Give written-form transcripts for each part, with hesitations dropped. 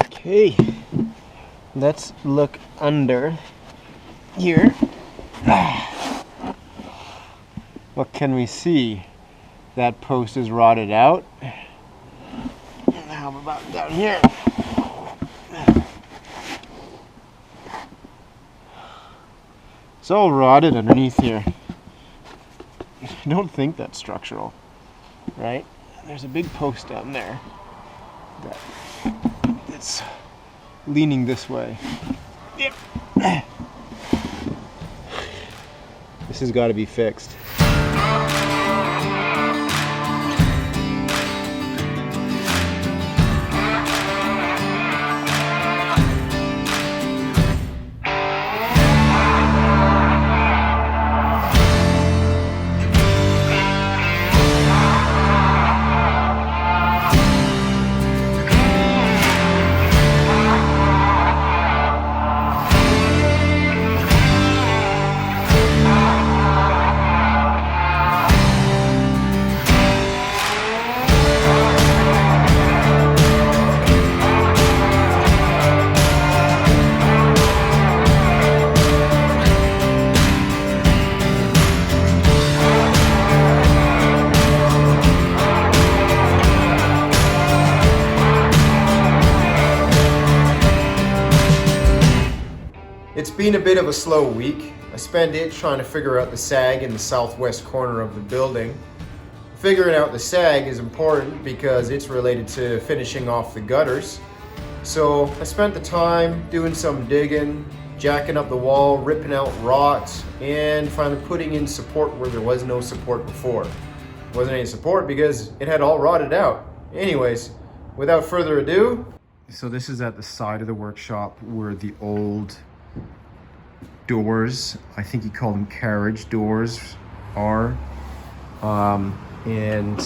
Okay, let's look under here. What can we see? That post is rotted out. And how about down here? It's all rotted underneath here. I don't think that's structural, right? There's a big post down there that's leaning this way. Yep. This has got to be fixed. It's been a bit of a slow week. I spent it trying to figure out the sag in the southwest corner of the building. Figuring out the sag is important because it's related to finishing off the gutters. So I spent the time doing some digging, jacking up the wall, ripping out rot, and finally putting in support where there was no support before. There wasn't any support because it had all rotted out. Anyways, without further ado, so this is at the side of the workshop where the old doors, I think you call them carriage doors, are. And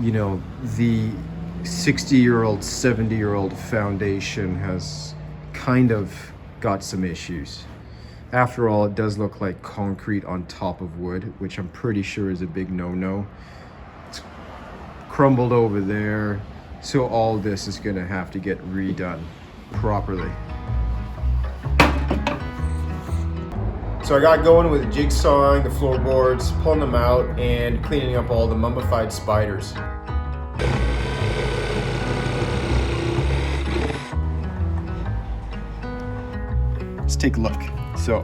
you know, the 60-year-old, 70-year-old foundation has kind of got some issues. After all, it does look like concrete on top of wood, which I'm pretty sure is a big no-no. It's crumbled over there, so all this is gonna have to get redone properly. So I got going with jigsawing the floorboards, pulling them out, and cleaning up all the mummified spiders. Let's take a look. So,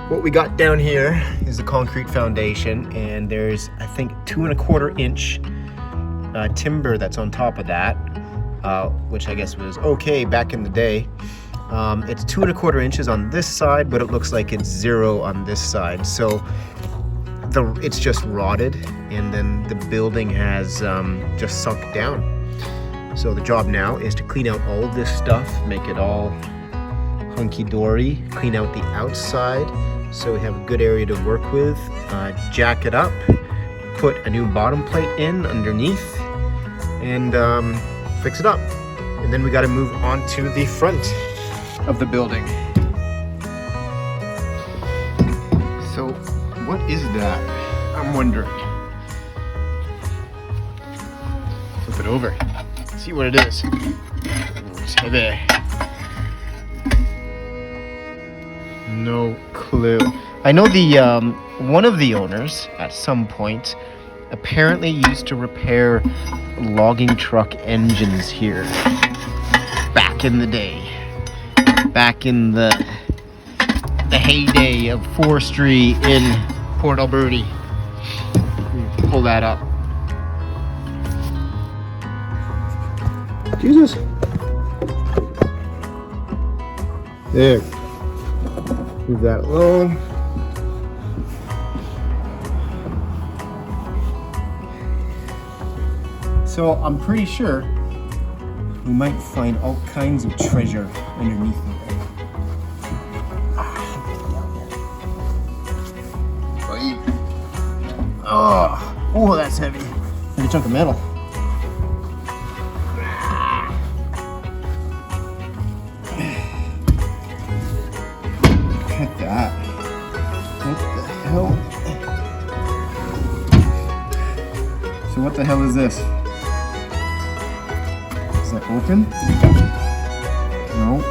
what we got down here is the concrete foundation, and there's, I think, 2¼ inch timber that's on top of that, which I guess was okay back in the day. It's 2¼ inches on this side, but it looks like it's 0 on this side. So it's just rotted, and then the building has just sunk down. So the job now is to clean out all of this stuff, make it all hunky-dory, clean out the outside so we have a good area to work with, jack it up, put a new bottom plate in underneath, and fix it up. And then we got to move on to the front of the building. So what is that? I'm wondering. Flip it over. See what it is. It's heavy. No clue. I know the one of the owners at some point apparently used to repair logging truck engines here back in the day. Back in the heyday of forestry in Port Alberta. Pull that up. Jesus. There. Leave that alone. So I'm pretty sure we might find all kinds of treasure underneath it. Oh, that's heavy. Heavy chunk of metal. Look at that. What the hell? So what the hell is this? Is that open? No.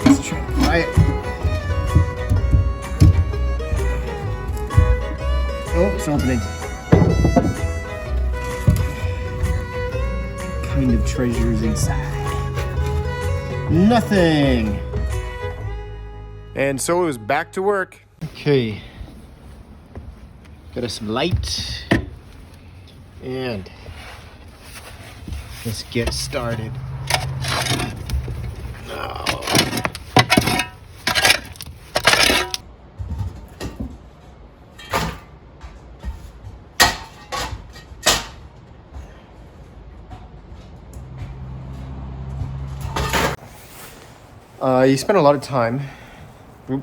Let's try to pry it. Oh, it's opening. What kind of treasure is inside? Nothing. And so it was back to work. Okay. Got us some light. And let's get started. You spend a lot of time. You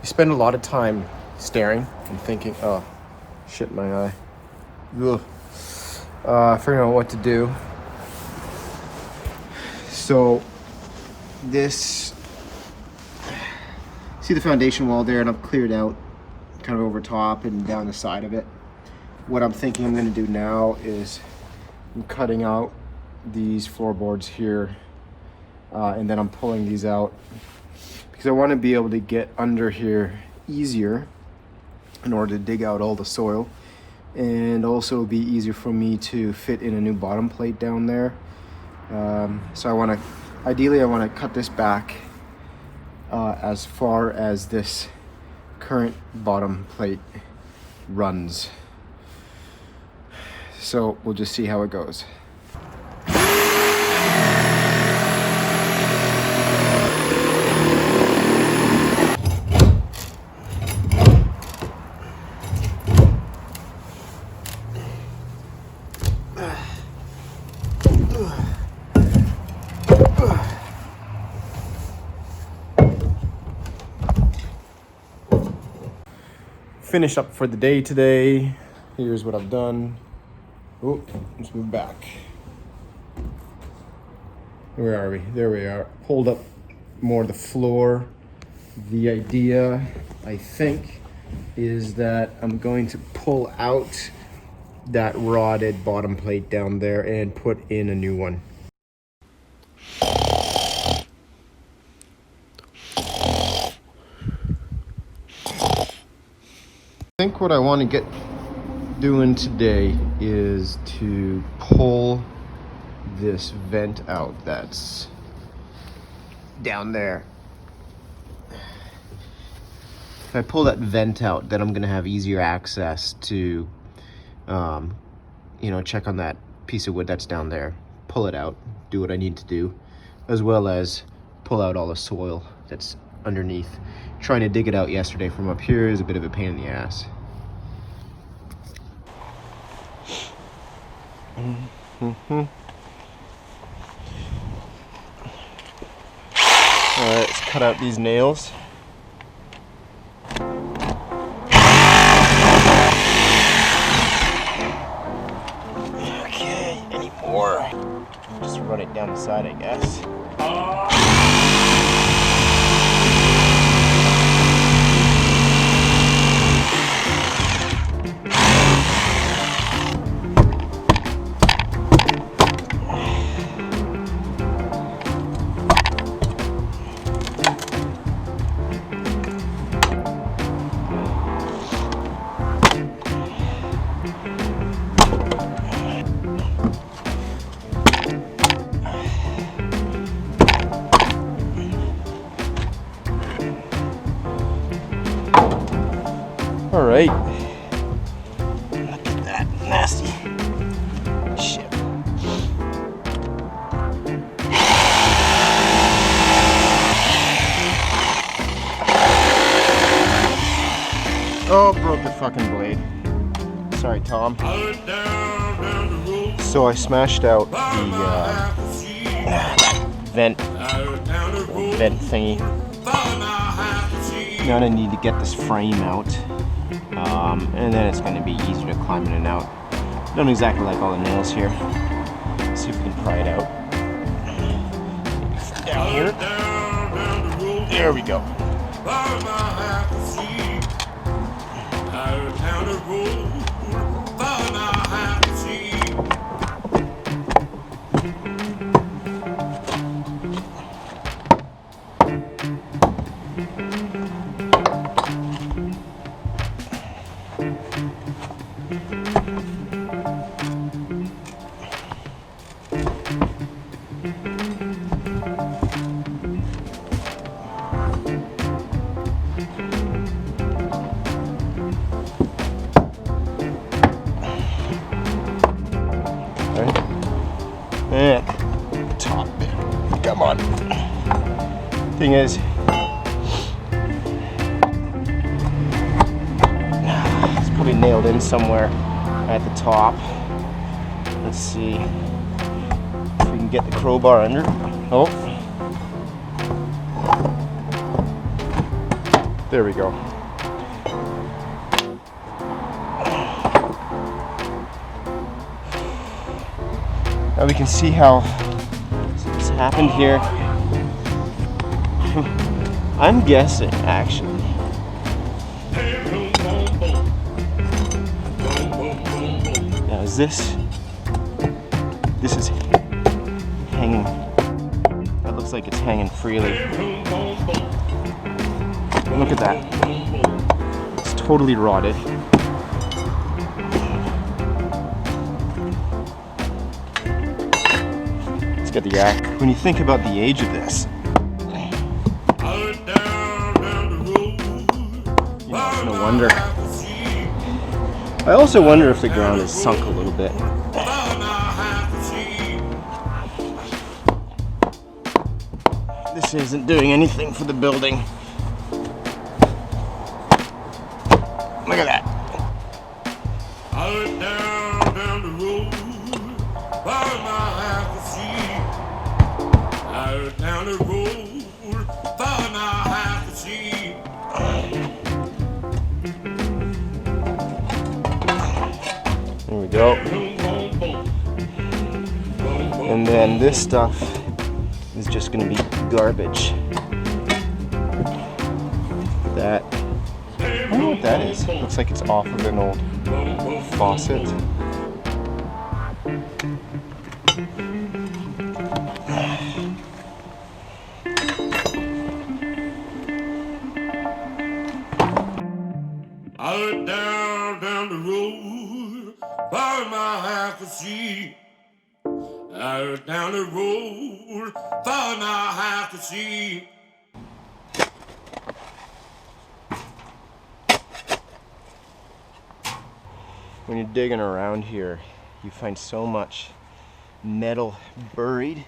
spend a lot of time staring and thinking, oh, shit, my eye. Ugh. Figuring out what to do. So, this, see the foundation wall there, and I've cleared out kind of over top and down the side of it. What I'm thinking I'm going to do now is I'm cutting out these floorboards here, and then I'm pulling these out because I want to be able to get under here easier in order to dig out all the soil, and also be easier for me to fit in a new bottom plate down there. So I want to, ideally I want to cut this back as far as this current bottom plate runs. So we'll just see how it goes. Finished up for the day today. Here's what I've done. Oh, let's move back. Where are we? There we are. Pulled up more of the floor. The idea, I think, is that I'm going to pull out that rotted bottom plate down there and put in a new one. I think what I want to get doing today is to pull this vent out that's down there. If I pull that vent out, then I'm going to have easier access to check on that piece of wood that's down there, pull it out, do what I need to do, as well as pull out all the soil that's underneath. Trying to dig it out yesterday from up here is a bit of a pain in the ass. Alright, let's cut out these nails. Okay, any more? Just run it down the side, I guess. All right. Look at that nasty shit. Oh, broke the fucking blade. Sorry, Tom. So I smashed out the vent thingy. Now I need to get this frame out. And then it's going to be easier to climb in and out. Don't exactly like all the nails here. Let's see if we can pry it out. Down here. There we go. And top bit. Come on. Thing is, it's probably nailed in somewhere at the top. Let's see if we can get the crowbar under. Oh, there we go. Now we can see how this happened here. I'm guessing, actually. Now is this is hanging. That looks like it's hanging freely. Look at that. It's totally rotted. Let's get the yak. When you think about the age of this, it's no wonder. I also wonder if the ground is sunk a little bit. This isn't doing anything for the building. Look at that. There we go. And then this stuff is just going to be garbage. That, I don't know what that is. Looks like it's off of an old faucet. I went down the road, found my half a sheep. I went down the road, found my half a sheep. When you're digging around here, you find so much metal buried.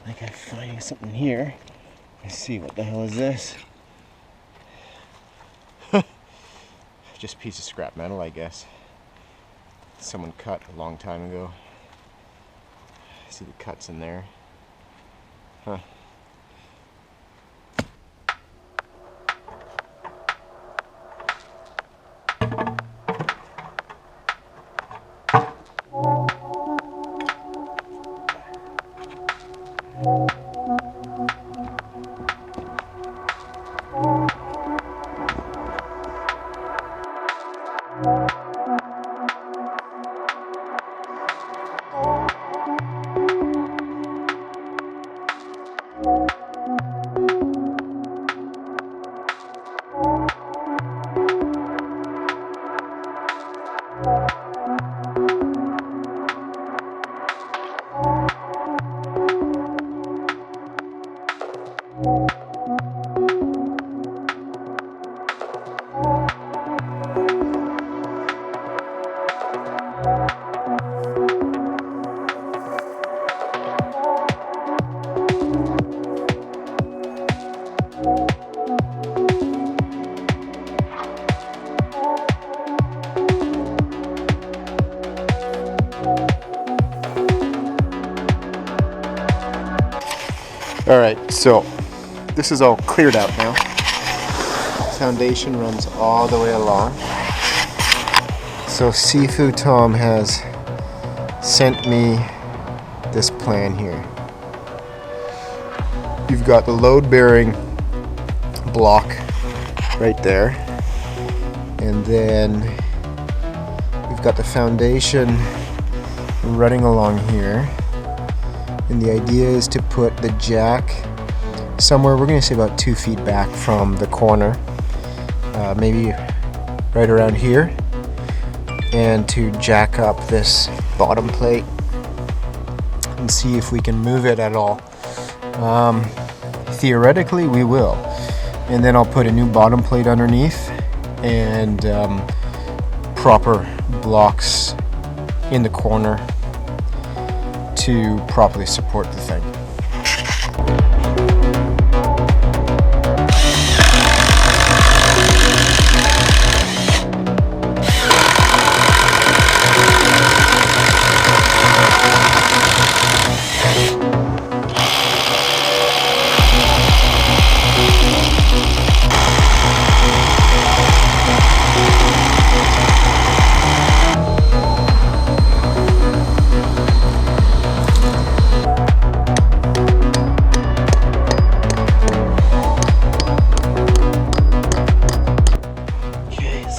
Like I'm finding something here. Let's see, what the hell is this? Just a piece of scrap metal, I guess. Someone cut a long time ago. See the cuts in there. Huh. All right, so this is all cleared out now. Foundation runs all the way along. So Sifu Tom has sent me this plan here. You've got the load-bearing block right there, and then we've got the foundation running along here. And the idea is to put the jack somewhere, we're going to say about 2 feet back from the corner, maybe right around here. and to jack up this bottom plate and see if we can move it at all. Theoretically we will, and then I'll put a new bottom plate underneath and proper blocks in the corner to properly support the thing.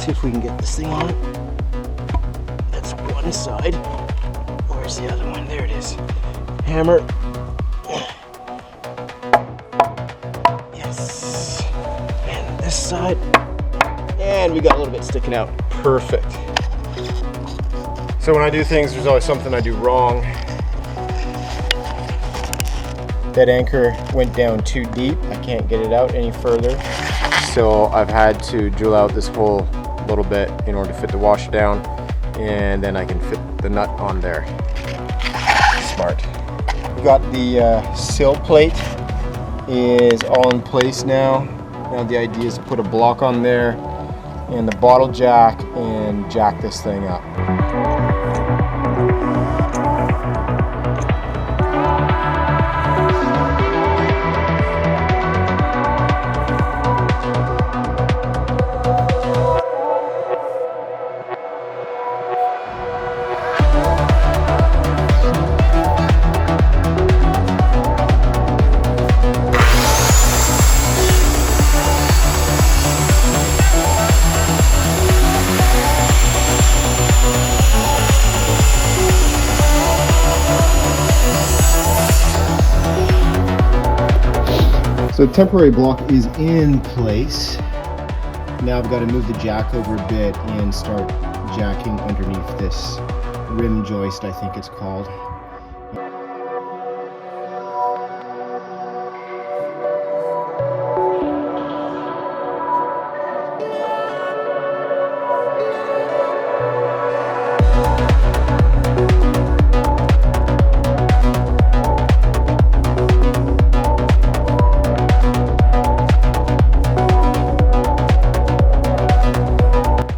If we can get this thing on. That's one side. Where's the other one? There it is. Hammer. Yes. And this side. And we got a little bit sticking out. Perfect. So when I do things, there's always something I do wrong. That anchor went down too deep. I can't get it out any further. So I've had to drill out this hole little bit in order to fit the washer down, and then I can fit the nut on there. Smart. We got the sill plate is all in place now. Now the idea is to put a block on there and the bottle jack and jack this thing up. So the temporary block is in place. Now I've got to move the jack over a bit and start jacking underneath this rim joist, I think it's called.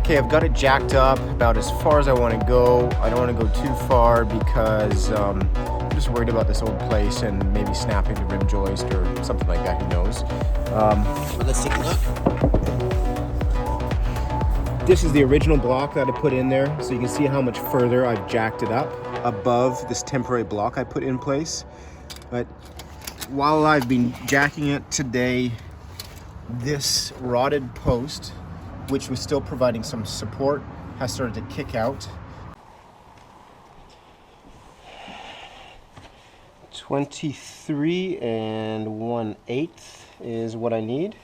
Okay, I've got it jacked up about as far as I want to go. I don't want to go too far because I'm just worried about this old place and maybe snapping the rim joist or something like that, who knows. But let's take a look. This is the original block that I put in there, so you can see how much further I've jacked it up above this temporary block I put in place. But while I've been jacking it today, this rotted post, which was still providing some support, has started to kick out. 23 1/8 is what I need.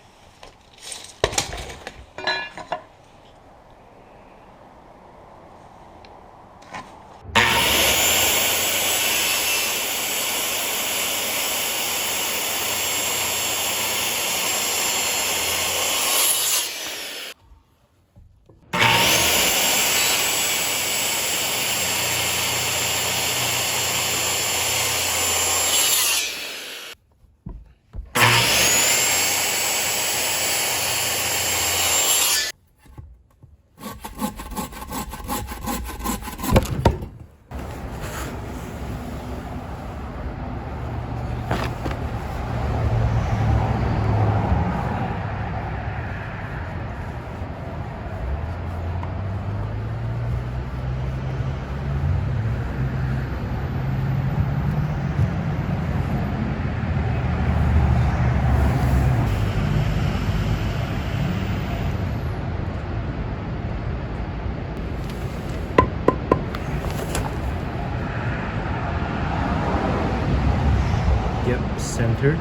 Yep, centered.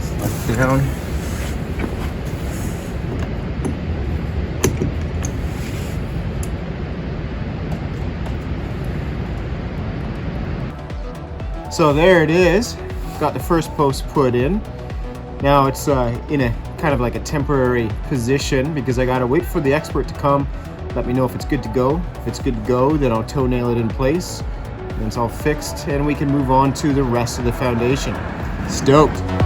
Slide down. So there it is. Got the first post put in. Now it's in a kind of like a temporary position because I gotta wait for the expert to come, let me know if it's good to go. If it's good to go, then I'll toenail it in place. And it's all fixed and we can move on to the rest of the foundation. Stoked.